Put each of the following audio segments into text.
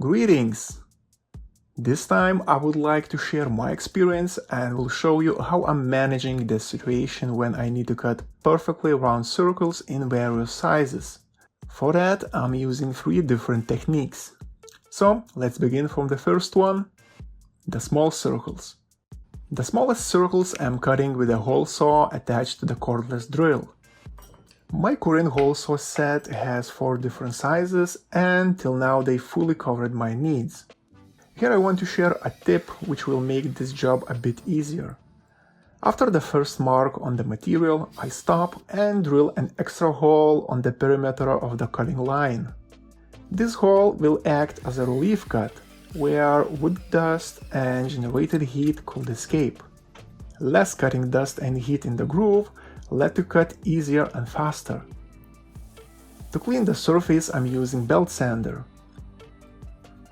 Greetings! This time I would like to share my experience and will show you how I'm managing this situation when I need to cut perfectly round circles in various sizes. For that I'm using 3 different techniques. So let's begin from the first one, the small circles. The smallest circles I'm cutting with a hole saw attached to the cordless drill. My current hole saw set has 4 different sizes and till now they fully covered my needs. Here I want to share a tip which will make this job a bit easier. After the first mark on the material, I stop and drill an extra hole on the perimeter of the cutting line. This hole will act as a relief cut, where wood dust and generated heat could escape. Less cutting dust and heat in the groove let to cut easier and faster. To clean the surface I'm using belt sander.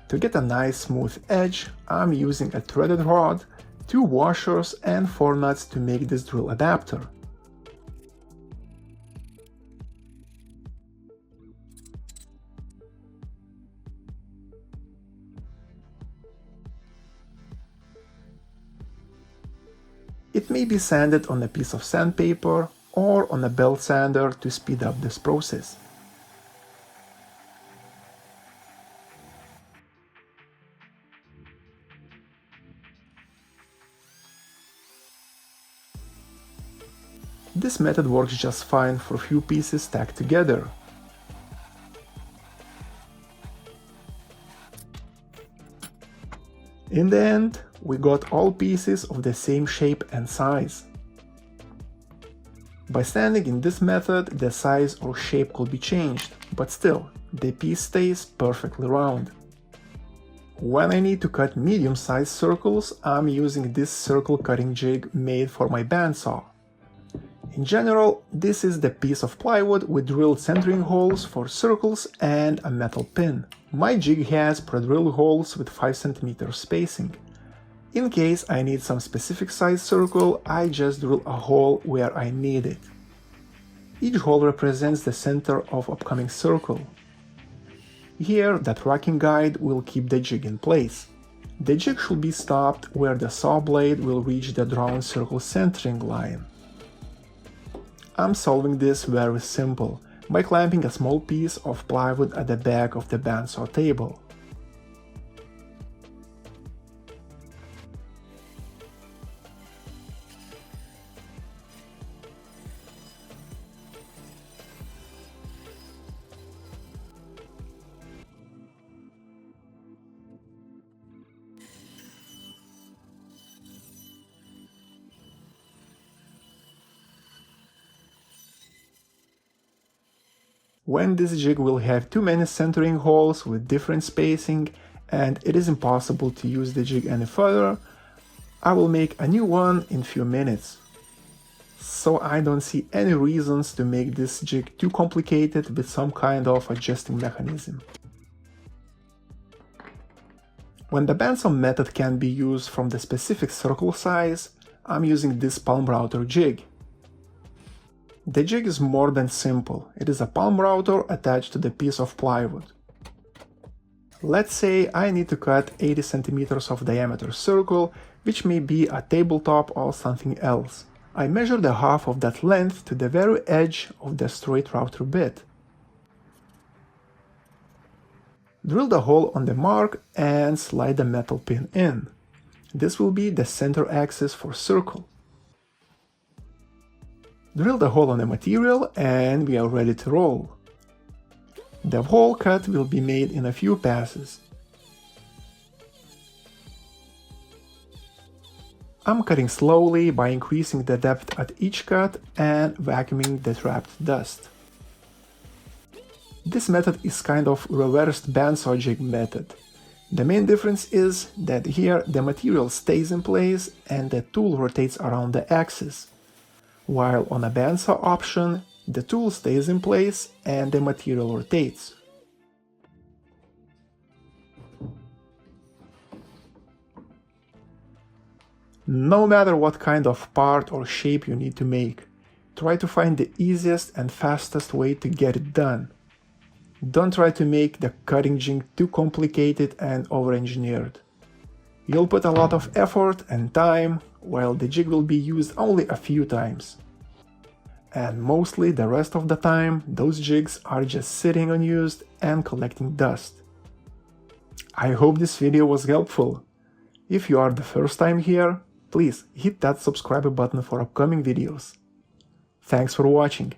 To get a nice smooth edge, I'm using a threaded rod, 2 washers and 4 nuts to make this drill adapter. It may be sanded on a piece of sandpaper or on a belt sander to speed up this process. This method works just fine for a few pieces stacked together. In the end, we got all pieces of the same shape and size. By standing in this method, the size or shape could be changed, but still, the piece stays perfectly round. When I need to cut medium-sized circles, I'm using this circle cutting jig made for my bandsaw. In general, this is the piece of plywood with drilled centering holes for circles and a metal pin. My jig has pre-drilled holes with 5 cm spacing. In case I need some specific size circle, I just drill a hole where I need it. Each hole represents the center of upcoming circle. Here, the tracking guide will keep the jig in place. The jig should be stopped where the saw blade will reach the drawn circle centering line. I'm solving this very simple, by clamping a small piece of plywood at the back of the bandsaw table. When this jig will have too many centering holes with different spacing and it is impossible to use the jig any further, I will make a new one in few minutes. So I don't see any reasons to make this jig too complicated with some kind of adjusting mechanism. When the bandsaw method can be used from the specific circle size, I'm using this palm router jig. The jig is more than simple, it is a palm router attached to the piece of plywood. Let's say I need to cut 80 cm of diameter circle, which may be a tabletop or something else. I measure the half of that length to the very edge of the straight router bit. Drill the hole on the mark and slide the metal pin in. This will be the center axis for circle. Drill the hole on the material and we are ready to roll. The hole cut will be made in a few passes. I'm cutting slowly by increasing the depth at each cut and vacuuming the trapped dust. This method is kind of reversed bandsaw jig method. The main difference is that here the material stays in place and the tool rotates around the axis, while on a bandsaw option, the tool stays in place and the material rotates. No matter what kind of part or shape you need to make, try to find the easiest and fastest way to get it done. Don't try to make the cutting jig too complicated and over-engineered. You'll put a lot of effort and time, while the jig will be used only a few times. And mostly the rest of the time, those jigs are just sitting unused and collecting dust. I hope this video was helpful. If you are the first time here, please hit that subscribe button for upcoming videos. Thanks for watching.